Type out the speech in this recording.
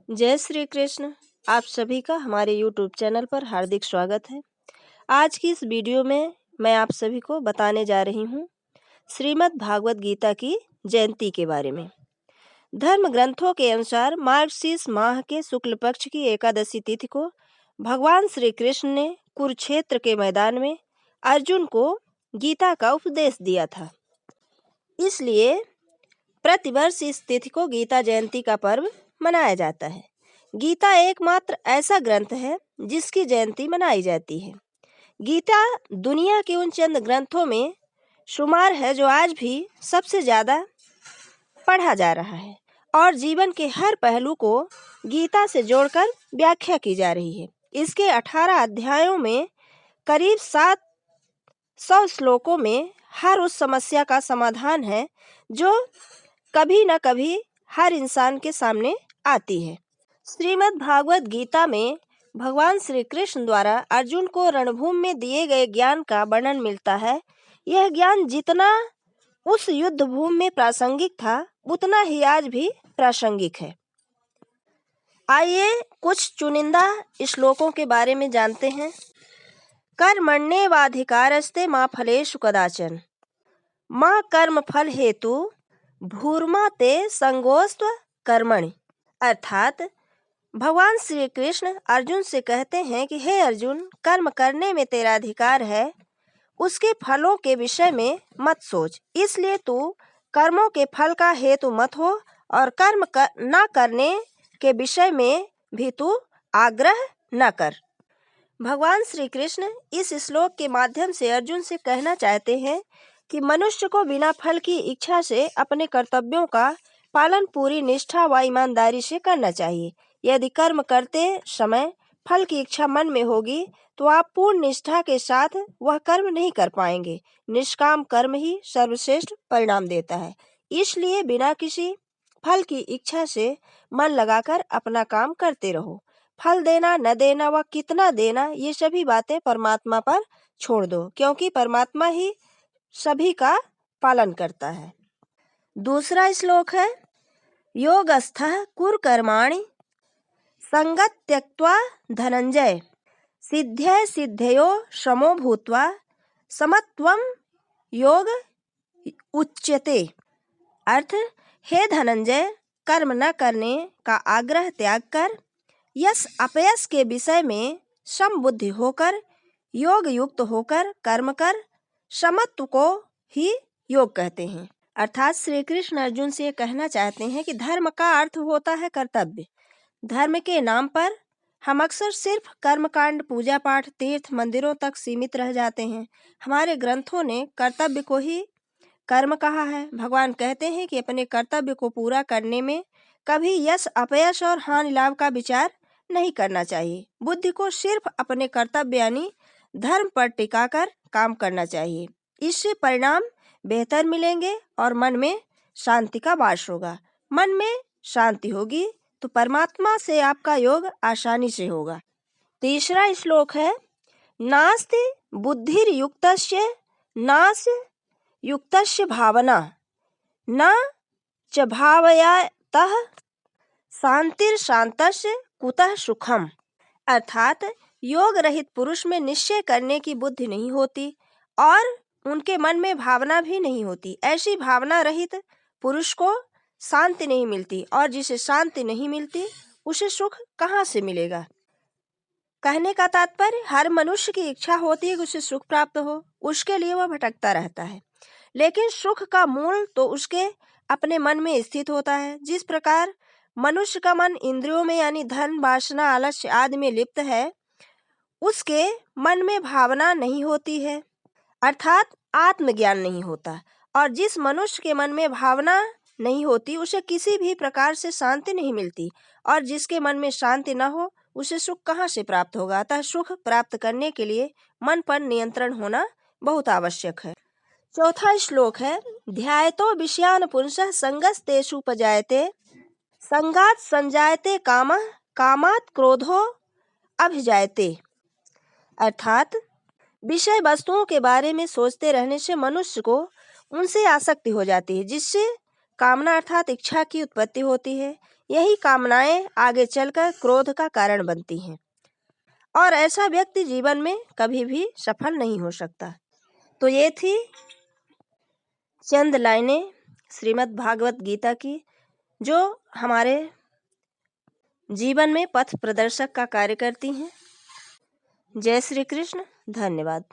जय श्री कृष्ण। आप सभी का हमारे YouTube चैनल पर हार्दिक स्वागत है। आज की इस वीडियो में मैं आप सभी को बताने जा रही हूँ श्रीमद् भागवत गीता की जयंती के बारे में। धर्म ग्रंथों के अनुसार मार्गशीर्ष माह के शुक्ल पक्ष की एकादशी तिथि को भगवान श्री कृष्ण ने कुरुक्षेत्र के मैदान में अर्जुन को गीता का उपदेश दिया था। इसलिए प्रतिवर्ष इस तिथि को गीता जयंती का पर्व मनाया जाता है। गीता एकमात्र ऐसा ग्रंथ है जिसकी जयंती मनाई जाती है। गीता दुनिया के उन चंद ग्रंथों में शुमार है जो आज भी सबसे ज्यादा पढ़ा जा रहा है और जीवन के हर पहलू को गीता से जोड़कर व्याख्या की जा रही है। इसके 18 अध्यायों में करीब 700 श्लोकों में हर उस समस्या का समाधान है जो कभी न कभी हर इंसान के सामने आती है। श्रीमद् भागवत गीता में भगवान श्री कृष्ण द्वारा अर्जुन को रणभूमि में दिए गए ज्ञान का वर्णन मिलता है। यह ज्ञान जितना उस युद्ध भूमि में प्रासंगिक था उतना ही आज भी प्रासंगिक है। आइए कुछ चुनिंदा श्लोकों के बारे में जानते हैं। कर्मण्येवाधिकारस्ते मा फलेषु कदाचन मा कर्म फल हेतु भूर्मा ते संगोस्त्व कर्मणि। अर्थात भगवान श्री कृष्ण अर्जुन से कहते हैं कि हे अर्जुन, कर्म करने में तेरा अधिकार है, उसके फलों के विषय में मत सोच। इसलिए तू कर्मों के फल का हेतु मत हो और कर्म न करने के विषय में भी तू आग्रह न कर। भगवान श्री कृष्ण इस श्लोक के माध्यम से अर्जुन से कहना चाहते हैं कि मनुष्य को बिना फल की इच्छा से अपने कर्तव्यों का पालन पूरी निष्ठा व ईमानदारी से करना चाहिए। यदि कर्म करते समय फल की इच्छा मन में होगी तो आप पूर्ण निष्ठा के साथ वह कर्म नहीं कर पाएंगे। निष्काम कर्म ही सर्वश्रेष्ठ परिणाम देता है। इसलिए बिना किसी फल की इच्छा से मन लगाकर अपना काम करते रहो। फल देना न देना व कितना देना ये सभी बातें परमात्मा पर छोड़ दो, क्योंकि परमात्मा ही सभी का पालन करता है। दूसरा श्लोक है योगस्थः कुरु कर्माणि संगत त्यक्त्वा धनंजय सिद्ध्यै सिद्धयो श्रमो भूत्वा समत्वं योग उच्यते। अर्थ, हे धनंजय, कर्म न करने का आग्रह त्याग कर यश अपयश के विषय में समबुद्धि होकर योग युक्त होकर कर्म कर। समत्व को ही योग कहते हैं। अर्थात श्री कृष्ण अर्जुन से कहना चाहते हैं कि धर्म का अर्थ होता है कर्तव्य। धर्म के नाम पर हम अक्सर सिर्फ कर्मकांड, पूजा पाठ, तीर्थ, मंदिरों तक सीमित रह जाते हैं। हमारे ग्रंथों ने कर्तव्य को ही कर्म कहा है। भगवान कहते हैं कि अपने कर्तव्य को पूरा करने में कभी यश अपयश और हानि लाभ का विचार नहीं करना चाहिए। बुद्धि को सिर्फ अपने कर्तव्य यानी धर्म पर टिकाकर काम करना चाहिए। इससे परिणाम बेहतर मिलेंगे और मन में शांति का वास होगा। मन में शांति होगी तो परमात्मा से आपका योग आसानी से होगा। तीसरा श्लोक है नास्ति बुद्धिर्युक्तस्य नास्य युक्तस्य भावना न च भावयातः शांतिर्शान्तस्य कुतः सुखम। अर्थात योग रहित पुरुष में निश्चय करने की बुद्धि नहीं होती और उनके मन में भावना भी नहीं होती। ऐसी भावना रहित पुरुष को शांति नहीं मिलती और जिसे शांति नहीं मिलती उसे सुख कहाँ से मिलेगा। कहने का तात्पर्य, हर मनुष्य की इच्छा होती है कि उसे सुख प्राप्त हो, उसके लिए वह भटकता रहता है, लेकिन सुख का मूल तो उसके अपने मन में स्थित होता है। जिस प्रकार मनुष्य का मन इंद्रियों में यानी धन, वासना, आलस्य आदि में लिप्त है, उसके मन में भावना नहीं होती है, अर्थात आत्मज्ञान नहीं होता। और जिस मनुष्य के मन में भावना नहीं होती उसे किसी भी प्रकार से शांति नहीं मिलती और जिसके मन में शांति न हो उसे सुख कहाँ से प्राप्त होगा। अतः सुख प्राप्त करने के लिए मन पर नियंत्रण होना बहुत आवश्यक है। चौथा श्लोक है ध्यायतो विषयान पुंसः संगस्तेषुपजायते संगात संजायते कामः कामात् क्रोधो अभिजायते। अर्थात विषय वस्तुओं के बारे में सोचते रहने से मनुष्य को उनसे आसक्ति हो जाती है, जिससे कामना अर्थात इच्छा की उत्पत्ति होती है। यही कामनाएं आगे चलकर क्रोध का कारण बनती हैं और ऐसा व्यक्ति जीवन में कभी भी सफल नहीं हो सकता। तो ये थी चंद लाइनें श्रीमद् भागवत गीता की, जो हमारे जीवन में पथ प्रदर्शक का कार्य करती हैं। जय श्री कृष्ण। धन्यवाद।